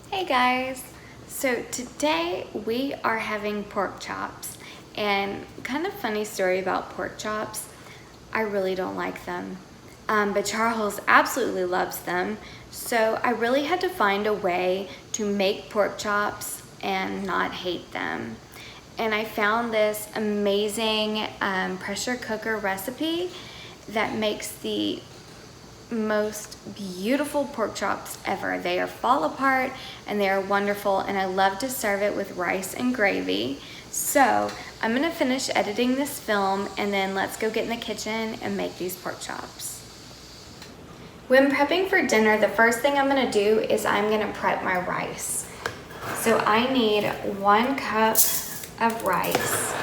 Hey guys, so today we are having pork chops, and kind of funny story about pork chops. I really don't like them, but Charles absolutely loves them. So I really had to find a way to make pork chops and not hate them. And I found this amazing pressure cooker recipe that makes the most beautiful pork chops ever. They are fall apart and they are wonderful, and I love to serve it with rice and gravy. So I'm gonna finish editing this film and then let's go get in the kitchen and make these pork chops. When prepping for dinner, the first thing I'm gonna do is I'm gonna prep my rice. So I need 1 cup of rice,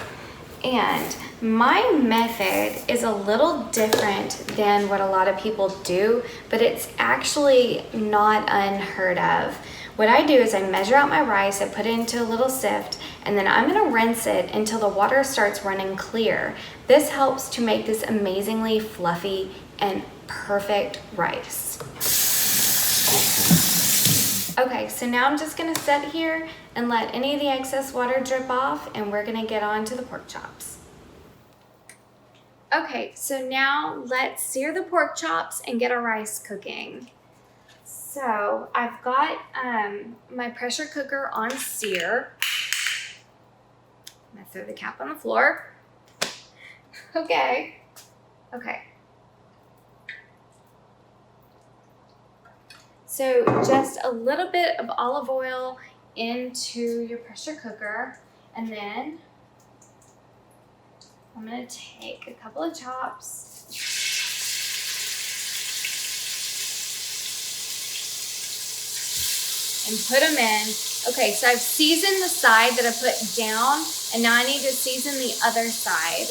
and my method is a little different than what a lot of people do, but it's actually not unheard of. What I do is I measure out my rice, I put it into a little sift, and then I'm gonna rinse it until the water starts running clear. This helps to make this amazingly fluffy and perfect rice. Okay, so now I'm just gonna sit here and let any of the excess water drip off, and we're gonna get on to the pork chops. Okay, so now let's sear the pork chops and get our rice cooking. So I've got my pressure cooker on sear. I'm gonna throw the cap on the floor. Okay. So just a little bit of olive oil into your pressure cooker, and then I'm gonna take a couple of chops and put them in. Okay, so I've seasoned the side that I put down, and now I need to season the other side.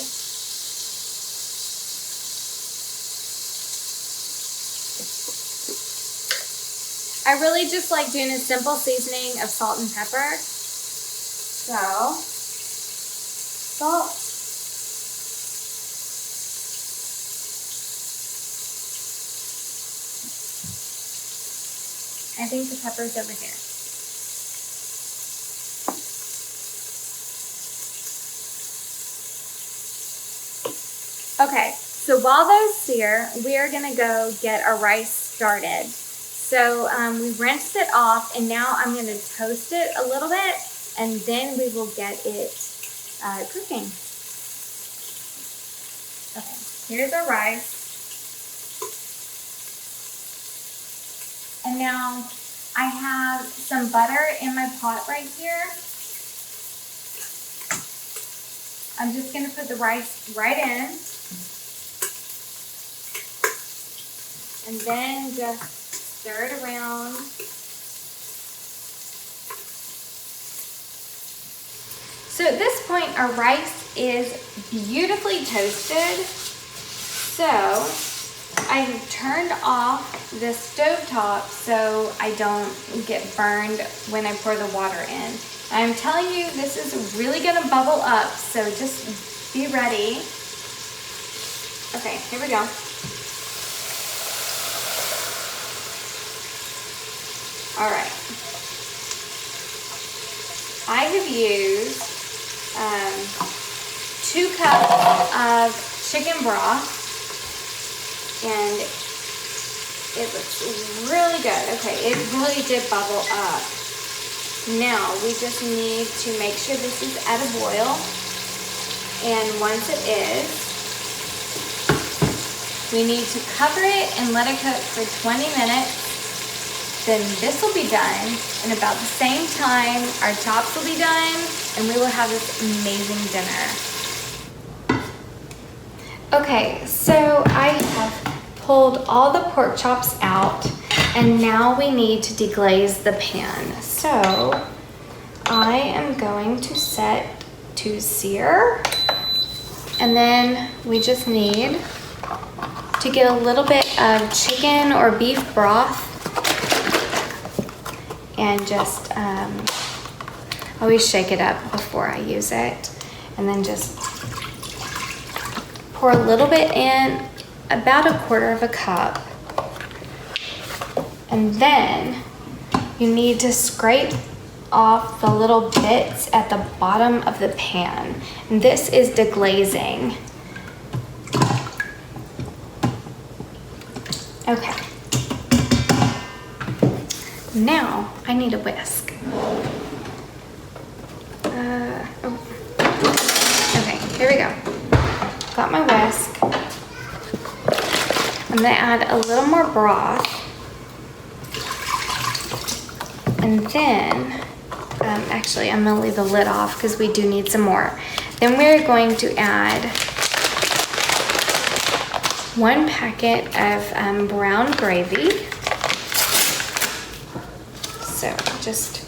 I really just like doing a simple seasoning of salt and pepper. So, salt. I think the pepper's over here. Okay, so while those sear, we are gonna go get our rice started. So we rinsed it off, and now I'm gonna toast it a little bit, and then we will get it cooking. Okay, here's our rice. And now I have some butter in my pot right here. I'm just gonna put the rice right in. And then just stir it around. So at this point, our rice is beautifully toasted. So I have turned off the stovetop so I don't get burned when I pour the water in. I'm telling you, this is really gonna bubble up, so just be ready. Okay, here we go. All right. I have used 2 cups of chicken broth, and it looks really good. Okay, it really did bubble up. Now we just need to make sure this is out of boil, and once it is, we need to cover it and let it cook for 20 minutes. Then this will be done, and about the same time, our chops will be done, and we will have this amazing dinner. Okay, so I have pulled all the pork chops out, and now we need to deglaze the pan. So I am going to set to sear, and then we just need to get a little bit of chicken or beef broth, and just always shake it up before I use it, and then just pour a little bit in, about 1/4 cup, and then you need to scrape off the little bits at the bottom of the pan. And this is deglazing. Okay. Now I need a whisk. Okay, here we go. Got my whisk. I'm gonna add a little more broth. And then, actually I'm gonna leave the lid off because we do need some more. Then we're going to add 1 packet of brown gravy. So just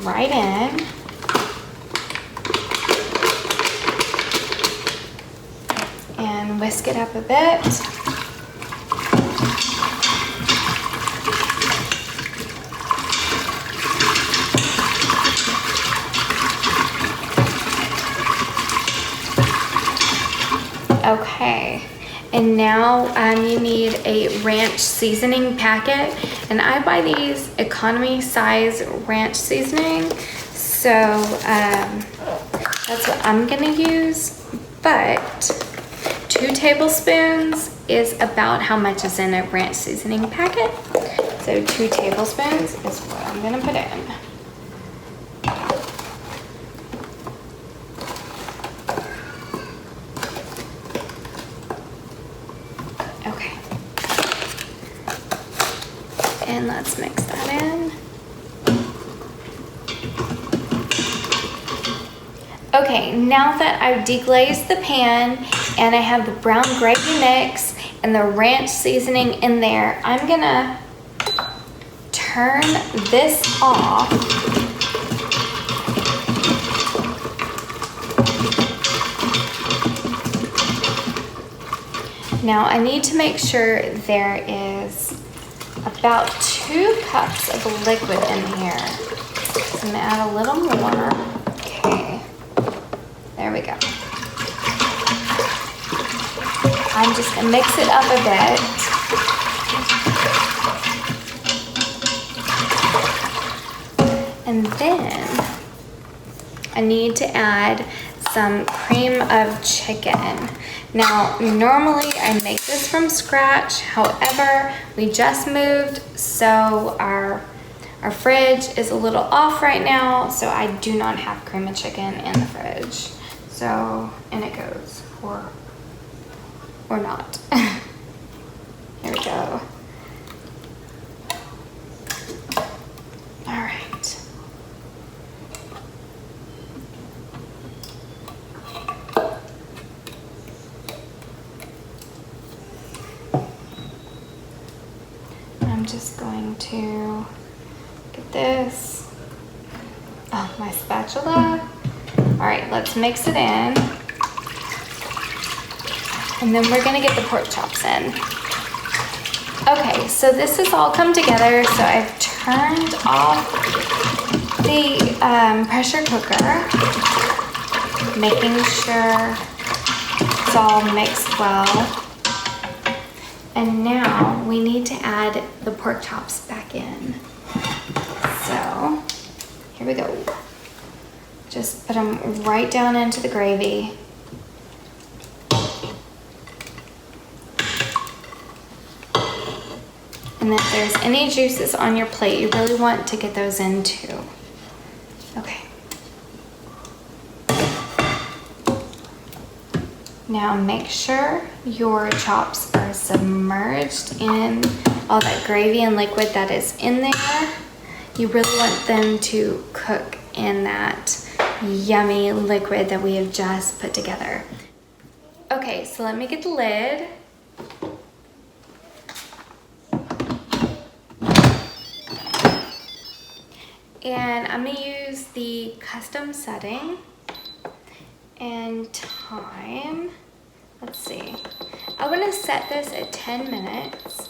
right in. And whisk it up a bit. Okay, and now you need a ranch seasoning packet, and I buy these economy size ranch seasoning, so that's what I'm gonna use, but 2 tablespoons is about how much is in a ranch seasoning packet. So 2 tablespoons is what I'm gonna put in. Okay. And let's mix that in. Okay, now that I've deglazed the pan and I have the brown gravy mix and the ranch seasoning in there, I'm gonna turn this off. Now I need to make sure there is about 2 cups of liquid in here. So I'm gonna add a little more. Okay, there we go. I'm just gonna mix it up a bit. And then I need to add some cream of chicken. Now, normally I make this from scratch. However, we just moved, so our fridge is a little off right now, so I do not have cream of chicken in the fridge. So, in it goes, or not. Here we go. All right. I'm just going to get this. Oh, my spatula. All right, let's mix it in. And then we're gonna get the pork chops in. Okay, so this has all come together. So I've turned off the pressure cooker, making sure it's all mixed well. And now we need to add the pork chops back in. So here we go. Just put them right down into the gravy. And if there's any juices on your plate, you really want to get those in too. Okay. Now make sure your chops are submerged in all that gravy and liquid that is in there. You really want them to cook in that yummy liquid that we have just put together. Okay, so let me get the lid. And I'm gonna use the custom setting and time. Let's see. I'm gonna set this at 10 minutes.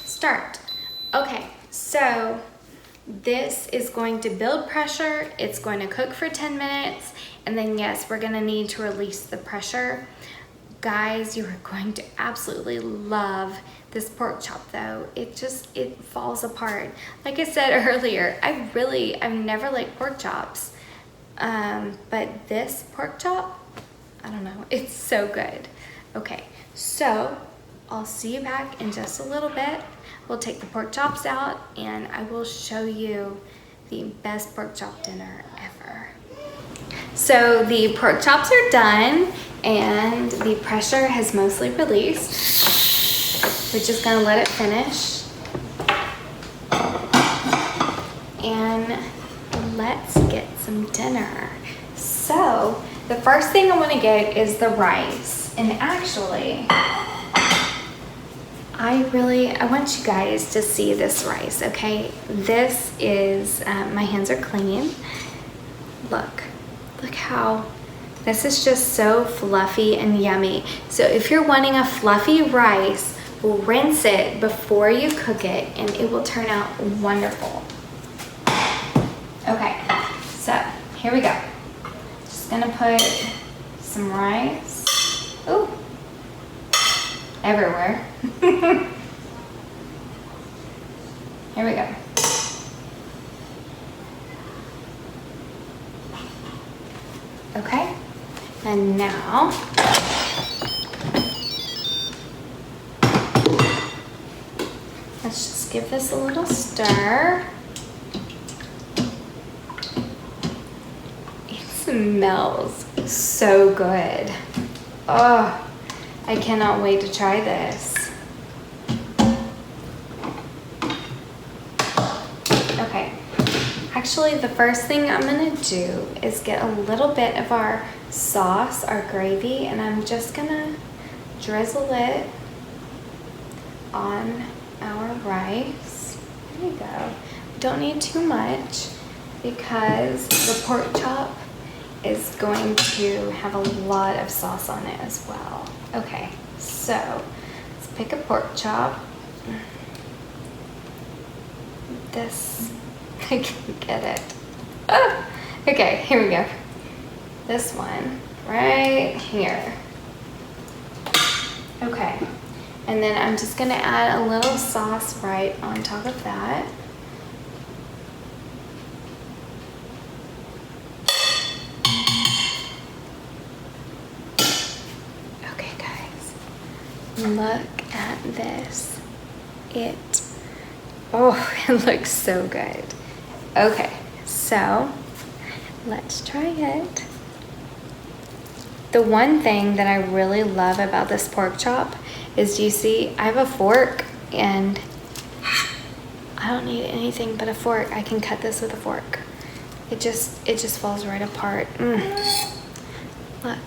Start. Okay, so this is going to build pressure. It's going to cook for 10 minutes. And then yes, we're gonna need to release the pressure. Guys, you are going to absolutely love this pork chop though. It falls apart. Like I said earlier, I've never liked pork chops. But this pork chop, I don't know, it's so good. Okay, so I'll see you back in just a little bit. We'll take the pork chops out and I will show you the best pork chop dinner ever. So the pork chops are done and the pressure has mostly released. We're just gonna let it finish. And let's get some dinner. So the first thing I wanna get is the rice. And actually, I want you guys to see this rice, okay? This is, my hands are clean. Look how, this is just so fluffy and yummy. So if you're wanting a fluffy rice, rinse it before you cook it and it will turn out wonderful. Okay, so here we go. Just gonna put some rice. Ooh, everywhere. Here we go. Okay, and now let's just give this a little stir. It smells so good. Oh, I cannot wait to try this. Okay, actually the first thing I'm gonna do is get a little bit of our sauce, our gravy, and I'm just gonna drizzle it on our rice. There you go. Don't need too much because the pork chop is going to have a lot of sauce on it as well. Okay, so let's pick a pork chop. This, I can't get it. Oh, okay, here we go. This one right here. Okay, and then I'm just gonna add a little sauce right on top of that. Okay, guys, look at this. It looks so good. Okay, so let's try it. The one thing that I really love about this pork chop is, you see, I have a fork and I don't need anything but a fork. I can cut this with a fork. It just falls right apart. Look.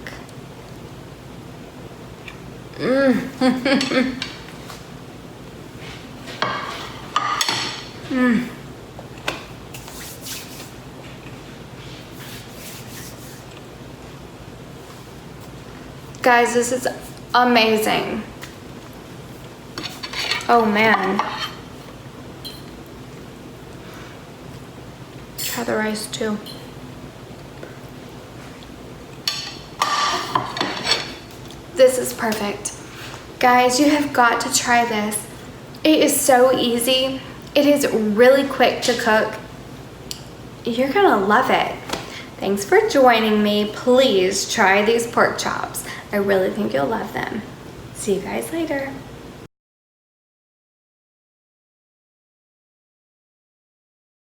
Guys, this is amazing. Oh man. Try the rice too. This is perfect. Guys, you have got to try this. It is so easy. It is really quick to cook. You're gonna love it. Thanks for joining me. Please try these pork chops. I really think you'll love them. See you guys later.